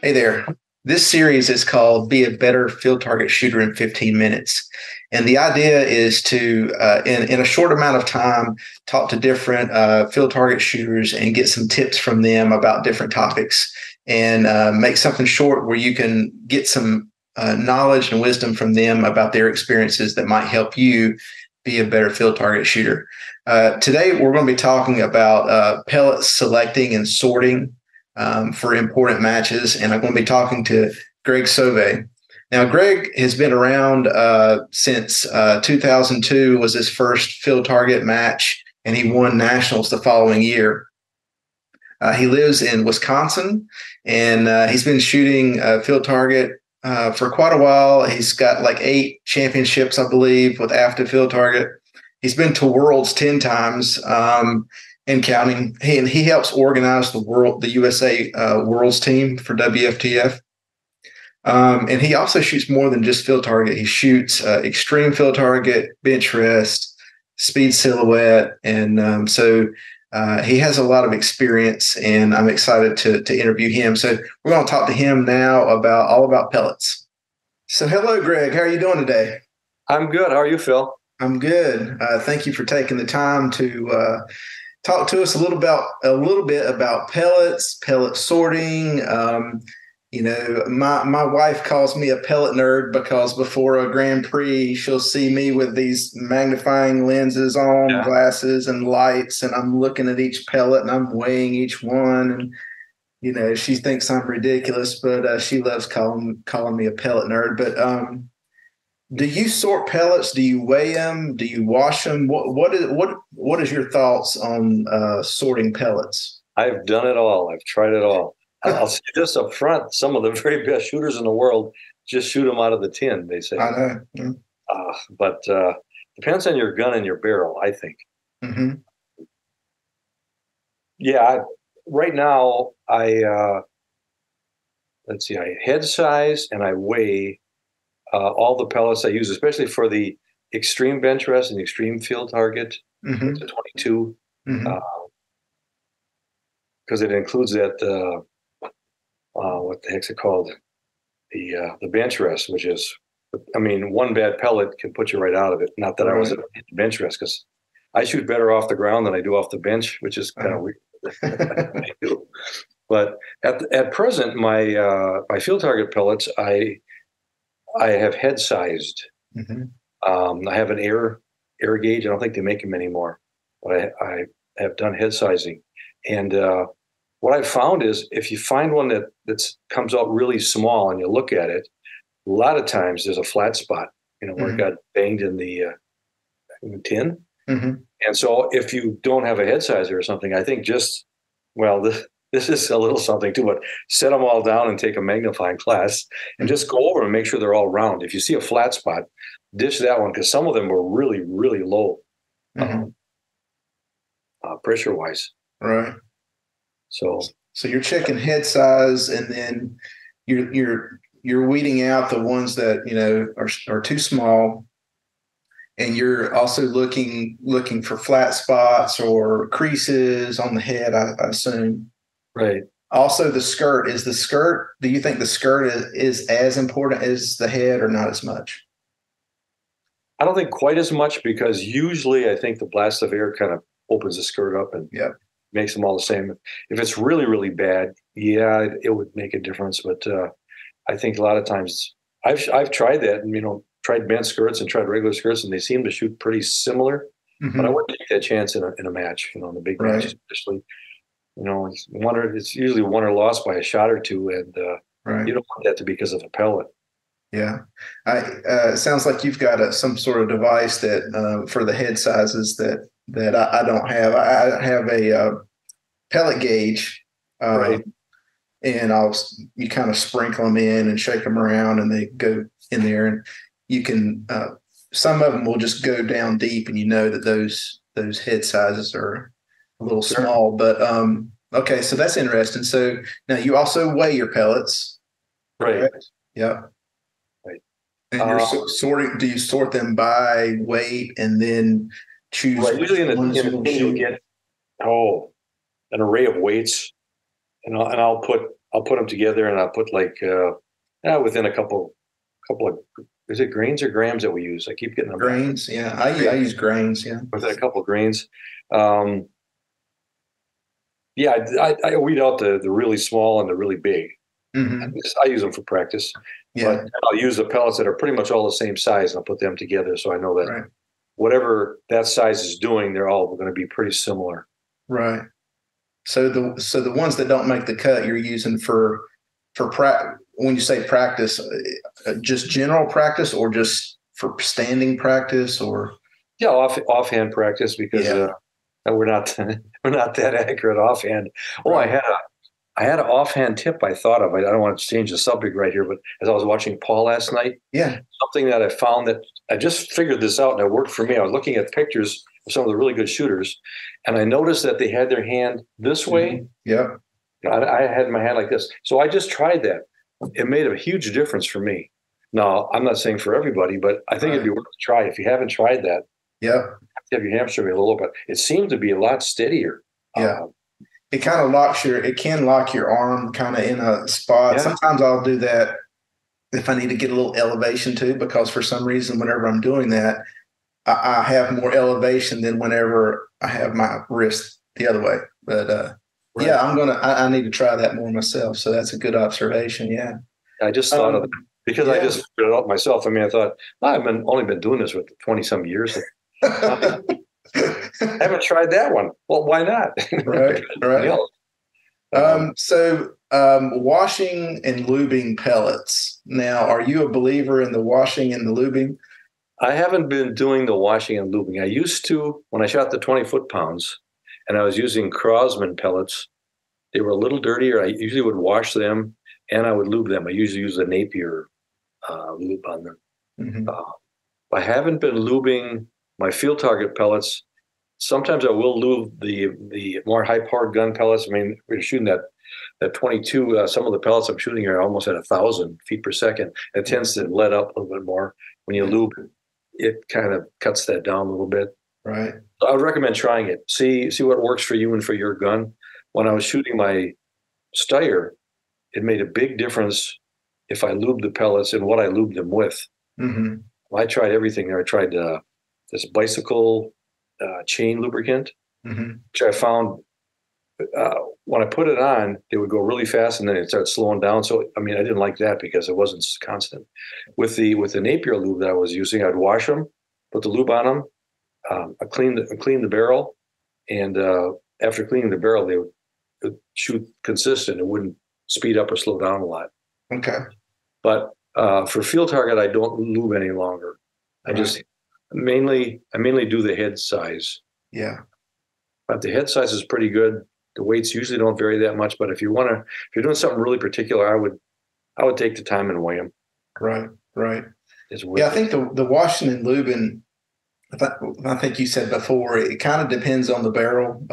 Hey there. This series is called Be a Better Field Target Shooter in 15 Minutes. And the idea is to, in a short amount of time, talk to different field target shooters and get some tips from them about different topics and make something short where you can get some knowledge and wisdom from them about their experiences that might help you be a better field target shooter. Today, we're going to be talking about pellet selecting and sorting for important matches. And I'm going to be talking to Greg Sauve. Now, Greg has been around since 2002 was his first field target match, and he won nationals the following year. He lives in Wisconsin, and he's been shooting field target for quite a while. He's got like 8 championships, I believe, with active field target. He's been to Worlds 10 times. And counting. He helps organize the USA Worlds team for WFTF. And he also shoots more than just field target. He shoots extreme field target, bench rest, speed silhouette, and so he has a lot of experience. And I'm excited to interview him. So we're going to talk to him now all about pellets. So hello, Greg. How are you doing today? I'm good. How are you, Phil? I'm good. Thank you for taking the time to talk to us a little bit about pellets, pellet sorting. My wife calls me a pellet nerd because before a Grand Prix, she'll see me with these magnifying lenses on, glasses and lights, and I'm looking at each pellet and I'm weighing each one. And she thinks I'm ridiculous, but she loves calling me a pellet nerd. But do you sort pellets? Do you weigh them? Do you wash them? What is your thoughts on sorting pellets? I've done it all. I've tried it all. I'll say this up front: some of the very best shooters in the world just shoot them out of the tin. They say. I know. Yeah. But depends on your gun and your barrel, I think. Mm-hmm. Yeah. Right now, I head size and I weigh all the pellets I use, especially for the extreme bench rest and extreme field target, mm-hmm. to 22, Mm-hmm. Because it includes that, what the heck's it called? The bench rest, which is, one bad pellet can put you right out of it. Not that I was at bench rest, because I shoot better off the ground than I do off the bench, which is kind of weird. But at present, my field target pellets, I have head sized. Mm-hmm. I have an air gauge. I don't think they make them anymore, but I have done head sizing. And what I've found is if you find one that comes out really small and you look at it, a lot of times there's a flat spot, where mm-hmm. it got banged in the tin. Mm-hmm. And so if you don't have a head sizer or something, I think this is a little something too, but set them all down and take a magnifying glass and just go over and make sure they're all round. If you see a flat spot, dish that one, because some of them were really, really low, mm-hmm. pressure-wise. Right. So you're checking head size, and then you're weeding out the ones that are too small, and you're also looking for flat spots or creases on the head, I assume. Right. Also, do you think the skirt is as important as the head or not as much? I don't think quite as much, because usually I think the blast of air kind of opens the skirt up and makes them all the same. If it's really, really bad, it would make a difference. But I think a lot of times I've tried that and, tried bent skirts and tried regular skirts, and they seem to shoot pretty similar. Mm-hmm. But I wouldn't take that chance in a match, in the big matches, especially. It's usually won or lost by a shot or two, and you don't want that to be because of a pellet. Yeah, it sounds like you've got some sort of device that for the head sizes that I don't have. I have a pellet gauge, Right. And you kind of sprinkle them in and shake them around, and they go in there, and you can some of them will just go down deep, and that those head sizes are a little small, but okay, so that's interesting. So now you also weigh your pellets, right? Correct? Yeah. Right. And you're sorting. Do you sort them by weight and then choose? Right. Usually in a tin you'll get an array of weights, and I'll put I'll put them together, and I'll put like within a couple of, is it grains or grams that we use? I keep getting them grains. back. Yeah, I use grains. Yeah, Within a couple of grains. Yeah, I weed out the really small and the really big. mm-hmm. I use them for practice, Yeah, but I'll use the pellets that are pretty much all the same size, and I'll put them together so I know that right, whatever that size is doing, they're all going to be pretty similar. right. So the ones that don't make the cut, you're using for when you say practice, just general practice, or just for standing practice, or Yeah, offhand practice, because we're not we're not that accurate offhand. Oh, right. I had an offhand tip I thought of. I don't want to change the subject right here, but as I was watching Paul last night, Yeah, something that I found that I just figured this out and it worked for me. I was looking at pictures of some of the really good shooters, and I noticed that they had their hand this way. Yep. I had my hand like this. So I just tried that. It made a huge difference for me. Now, I'm not saying for everybody, but I think it'd be worth a try. If you haven't tried that, Yep. have your hamstring a little bit. It seemed to be a lot steadier. Yeah. It kind of it can lock your arm kind of in a spot. Yeah. Sometimes I'll do that if I need to get a little elevation too, because for some reason, whenever I'm doing that, I have more elevation than whenever I have my wrist the other way. But Right. yeah, I need to try that more myself. So that's a good observation. Yeah. I just thought of it because I just figured it out myself. I mean, I thought, I've only been doing this for 20 some years. I haven't tried that one. Well, why not? Right. Right. So washing and lubing pellets. Now, are you a believer in the washing and the lubing? I haven't been doing the washing and lubing. I used to when I shot the 20 foot-pounds, and I was using Crosman pellets. They were a little dirtier. I usually would wash them and I would lube them. I usually use the Napier lube on them. Mm-hmm. I haven't been lubing my field target pellets. Sometimes I will lube the more high-powered gun pellets. I mean, we're shooting that 22. Some of the pellets I'm shooting are almost at 1,000 feet per second. It tends to let up a little bit more. When you lube, it kind of cuts that down a little bit. Right. So I would recommend trying it. See what works for you and for your gun. When I was shooting my Steyr, it made a big difference if I lubed the pellets and what I lubed them with. Mm-hmm. I tried everything there. I tried this bicycle chain lubricant, which I found when I put it on, it would go really fast and then it started slowing down. So, I mean, I didn't like that because it wasn't constant. With the Napier lube that I was using, I'd wash them, put the lube on them, I cleaned the barrel, and after cleaning the barrel, they would shoot consistent. It wouldn't speed up or slow down a lot. Okay. But for field target, I don't lube any longer. I just mainly do the head size. Yeah. But the head size is pretty good. The weights usually don't vary that much. But if you're doing something really particular, I would take the time and weigh them. Right. Right. Yeah, I think the washing and lubing, I think you said before, it kind of depends on the barrel.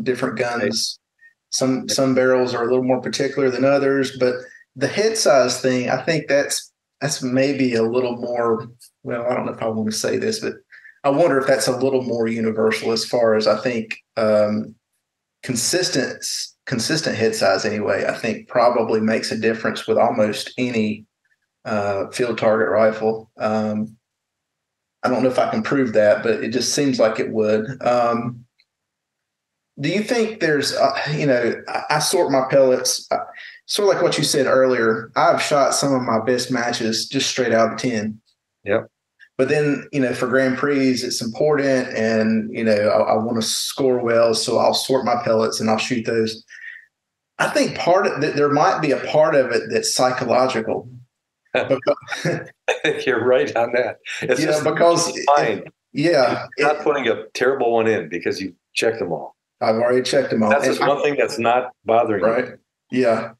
Different guns, some barrels are a little more particular than others, but the head size thing, I think that's maybe a little more. Well, I don't know if I want to say this, but I wonder if that's a little more universal as far as I think consistent head size anyway. I think probably makes a difference with almost any field target rifle. I don't know if I can prove that, but it just seems like it would. Do you think there's, I sort my pellets, sort of like what you said earlier. I've shot some of my best matches just straight out of the 10. Yep. But then, for Grand Prix, it's important, and, I want to score well, so I'll sort my pellets and I'll shoot those. I think there might be a part of it that's psychological. I think you're right on that. It's just because fine. You're not putting a terrible one in because you checked them all. I've already checked them all. That's just one thing that's not bothering you. Right. Yeah.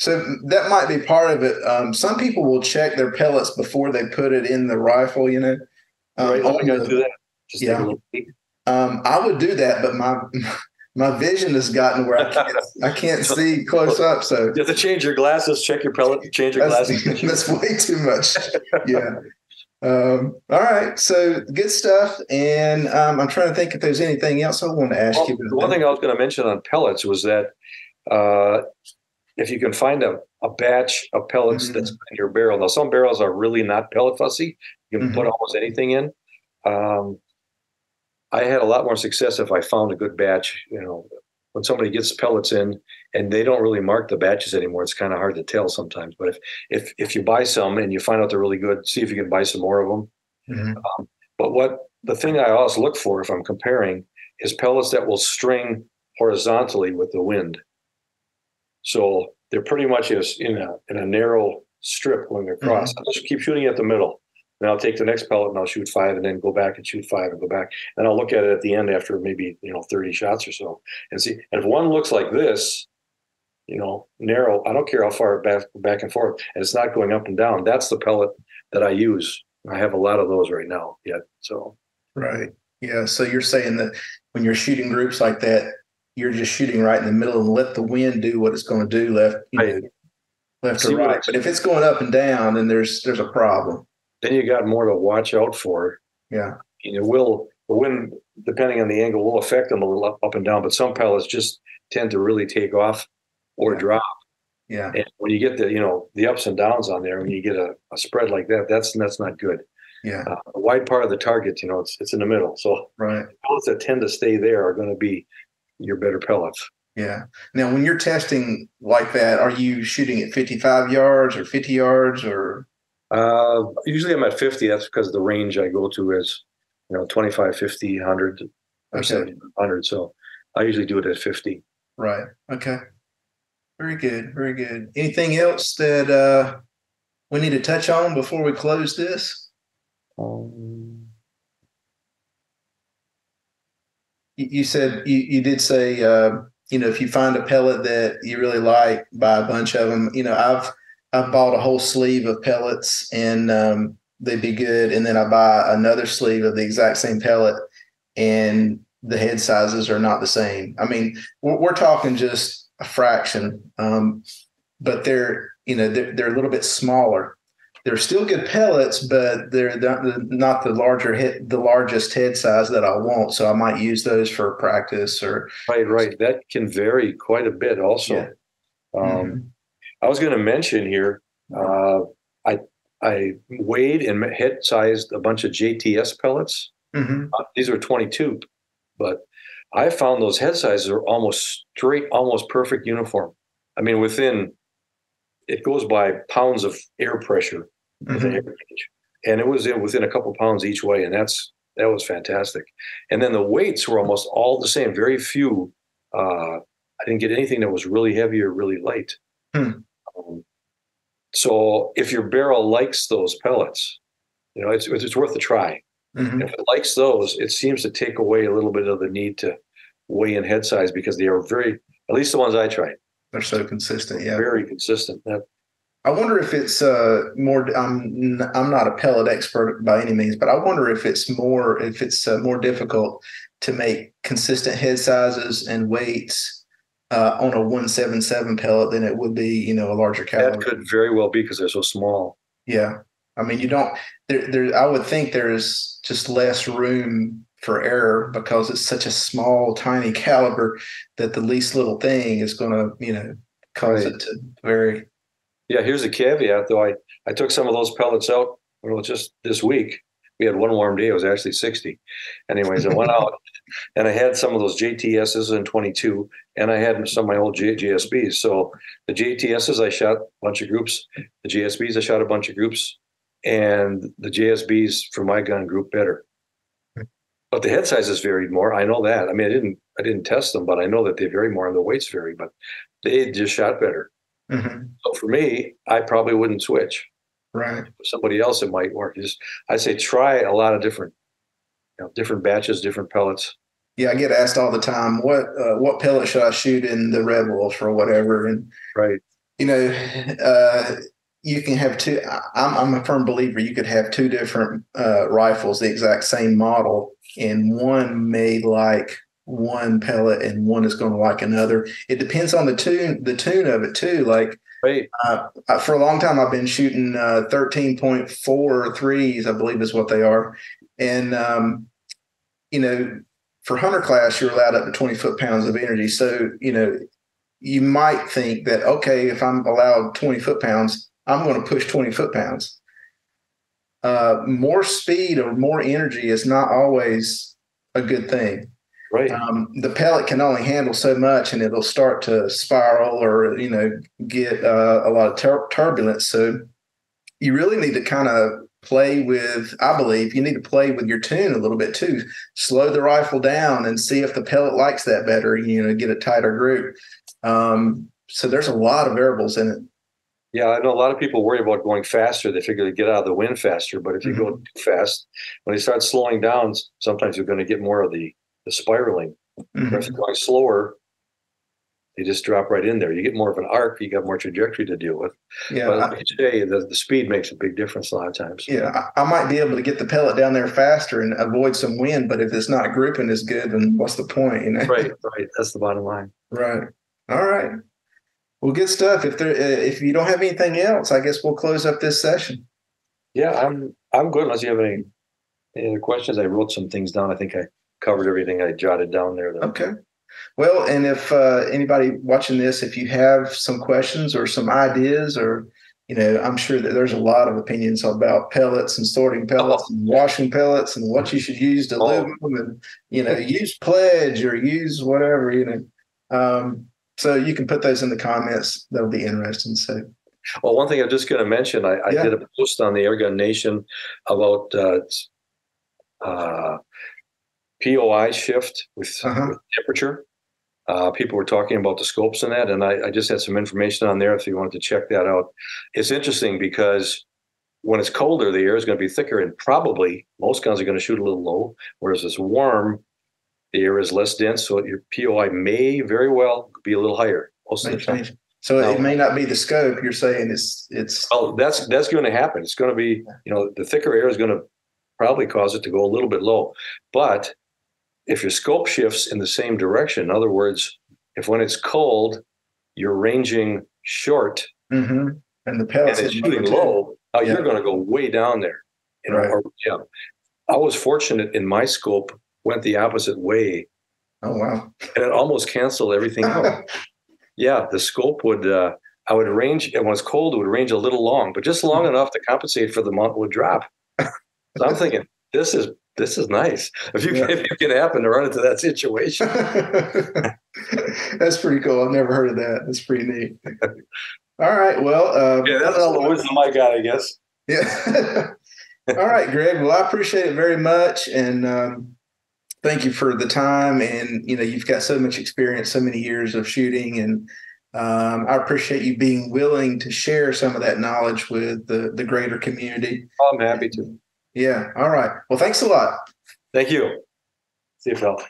So that might be part of it. Some people will check their pellets before they put it in the rifle, Right. Oh, you got to do that. Just take a little peek. I would do that, but my vision has gotten where I can't see close up. So you have to change your glasses, check your pellet, change your glasses. That's way too much. Yeah. All right. So good stuff. And I'm trying to think if there's anything else I want to ask you. The one thing I was going to mention on pellets was that if you can find a batch of pellets that's in your barrel. Now, some barrels are really not pellet fussy. You can put almost anything in. I had a lot more success if I found a good batch. When somebody gets pellets in and they don't really mark the batches anymore, it's kind of hard to tell sometimes. But if you buy some and you find out they're really good, see if you can buy some more of them. But the thing I always look for if I'm comparing is pellets that will string horizontally with the wind. So they're pretty much in a narrow strip going across. I'll just keep shooting at the middle. Then I'll take the next pellet and I'll shoot 5 and then go back and shoot 5 and go back. And I'll look at it at the end after maybe 30 shots or so and see. And if one looks like this, narrow, I don't care how far back and forth, and it's not going up and down, that's the pellet that I use. I have a lot of those right now yet. So right. Yeah. So you're saying that when you're shooting groups like that, you're just shooting right in the middle and let the wind do what it's going to do left or right. But if it's going up and down, then there's a problem. Then you got more to watch out for. Yeah. The wind, depending on the angle, will affect them a little up and down, but some pellets just tend to really take off or drop. Yeah. And when you get the ups and downs on there, when you get a spread like that, that's not good. Yeah. The wide part of the target, it's in the middle. So pellets that tend to stay there are going to be your better pellets. Yeah. Now, when you're testing like that, are you shooting at 55 yards or 50 yards or? Usually I'm at 50. That's because the range I go to is, 25, 50, 100, or 70, 100. So I usually do it at 50. Right. Okay. Very good. Very good. Anything else that we need to touch on before we close this? You said you did say if you find a pellet that you really like, buy a bunch of them. I've bought a whole sleeve of pellets and they'd be good, and then I buy another sleeve of the exact same pellet, and the head sizes are not the same. I mean, we're talking just a fraction, but they're a little bit smaller. They're still good pellets, but they're not the largest head size that I want. So I might use those for practice or right. That can vary quite a bit, also. Yeah. I was going to mention here, I weighed and head sized a bunch of JTS pellets. These are 22, but I found those head sizes are almost straight, almost perfect uniform. I mean, it goes by pounds of air pressure with an air gauge, and it was within a couple pounds each way, and that was fantastic. And then the weights were almost all the same. Very few. I didn't get anything that was really heavy or really light. So if your barrel likes those pellets, it's worth a try. If it likes those, it seems to take away a little bit of the need to weigh in head size, because they are at least the ones I tried. They're so consistent. Yeah. Very consistent. I wonder if it's more. I'm not a pellet expert by any means, but I wonder if it's more difficult to make consistent head sizes and weights on a 177 pellet than it would be, a larger caliber. That could very well be because they're so small. Yeah. I mean, you don't, I would think there's just less room for error because it's such a small, tiny caliber that the least little thing is going to, cause it to vary. Yeah. Here's a caveat though. I took some of those pellets out, just this week. We had one warm day. It was actually 60. Anyways, I went out and I had some of those JTSs in 22, and I had some of my old JSBs. So the JTSs, I shot a bunch of groups. The JSBs, I shot a bunch of groups, and the JSBs for my gun group better. But the head sizes varied more. I know that. I mean, I didn't test them, but I know that they vary more and the weights vary, but they just shot better. So for me, I probably wouldn't switch. Right. For somebody else, it might work. I say try a lot of different batches, different pellets. Yeah, I get asked all the time, what pellet should I shoot in the Red Wolf or whatever? And right. You can have two. I'm a firm believer you could have two different rifles, the exact same model, and one made like one pellet and one is going to like another. It depends on the tune of it too. Like, right. For a long time, I've been shooting 13.4 threes, I believe is what they are. And, for hunter class, you're allowed up to 20 foot-pounds of energy. So, you might think that, okay, if I'm allowed 20 foot-pounds, I'm going to push 20 foot-pounds. More speed or more energy is not always a good thing. Right. The pellet can only handle so much, and it'll start to spiral or, get a lot of turbulence. So you really need to kind of play with, I believe, you need to play with your tune a little bit too. Slow the rifle down and see if the pellet likes that better, get a tighter group. So there's a lot of variables in it. Yeah, I know a lot of people worry about going faster. They figure they get out of the wind faster. But if you go too fast, when they start slowing down, sometimes you're going to get more of the spiraling. But if you're going slower, you just drop right in there. You get more of an arc. You got more trajectory to deal with. Yeah, but like you say, the speed makes a big difference a lot of times. Yeah, I might be able to get the pellet down there faster and avoid some wind, but if it's not grouping as good, then what's the point? Right. That's the bottom line. Right. All right. Well, good stuff. If you don't have anything else, I guess we'll close up this session. Yeah, I'm good. Unless you have any other questions, I wrote some things down. I think I covered everything I jotted down there. Okay. Well, and if anybody watching this, if you have some questions or some ideas, or I'm sure that there's a lot of opinions about pellets and sorting pellets and washing pellets and what you should use to live them, and use pledge or use whatever, so you can put those in the comments. That'll be interesting. So, well, one thing I'm just going to mention, I did a post on the Airgun Nation about POI shift with temperature. People were talking about the scopes and that, and I just had some information on there if you wanted to check that out. It's interesting because when it's colder, the air is going to be thicker, and probably most guns are going to shoot a little low, whereas it's warm, the air is less dense, so your POI may very well be a little higher most of the time. So it may not be the scope. You're saying it's. Oh, that's going to happen. It's going to be, the thicker air is going to probably cause it to go a little bit low. But if your scope shifts in the same direction, in other words, if when it's cold, you're ranging short, and the pellets and it's shooting low, you're going to go way down there. I was fortunate in my scope went the opposite way. Oh, wow. And it almost canceled everything out. Yeah, the scope would, I would range, and when it's cold, it would range a little long, but just long enough to compensate for the amount it would drop. So I'm thinking, this is nice. If you can happen to run into that situation. That's pretty cool. I've never heard of that. That's pretty neat. All right. Well, that's all the wisdom I got, I guess. Yeah. All right, Greg. Well, I appreciate it very much. And, thank you for the time, and you've got so much experience, so many years of shooting, and I appreciate you being willing to share some of that knowledge with the greater community. I'm happy to. Yeah. All right. Well, thanks a lot. Thank you. See you, Phil.